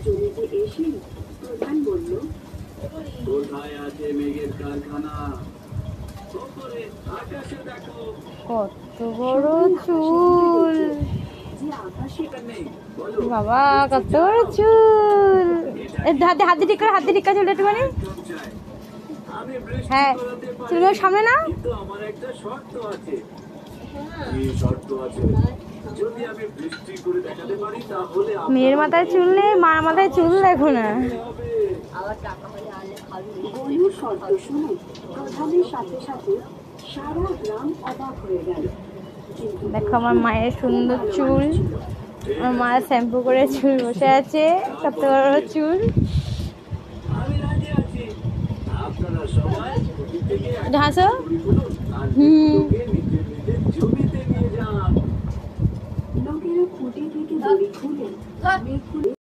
জমিতে এসে প্রধান বলল, কোথায় আছে মেঘের কারখানা? ওপরে আকাশে দেখো। কত বড় চুল বাবা, কত বড় চুল। হাতে ঠিক করে, হাতে ঠিক করে চুল একটুখানি। হ্যাঁ, চুলের সামনে না। আমার একটা শর্ত আছে। কি শর্ত আছে? যদি আমি বৃষ্টি করে দেখাতে পারি তাহলে মেয়ের মাথায় চুল নেই, মার মাথায় চুল দেখো না। গরুর শর্ত শুনে প্রধানের সাথে সাথে সারা গ্রাম অবাক হয়ে গেল। দেখো আমার মায়ের সুন্দর চুল, আমার মা শ্যাম্পু করে চুল বসে আছে, কত বড় চুল। হাসো। লোকেরা খুঁটি থেকে দড়ি খুলে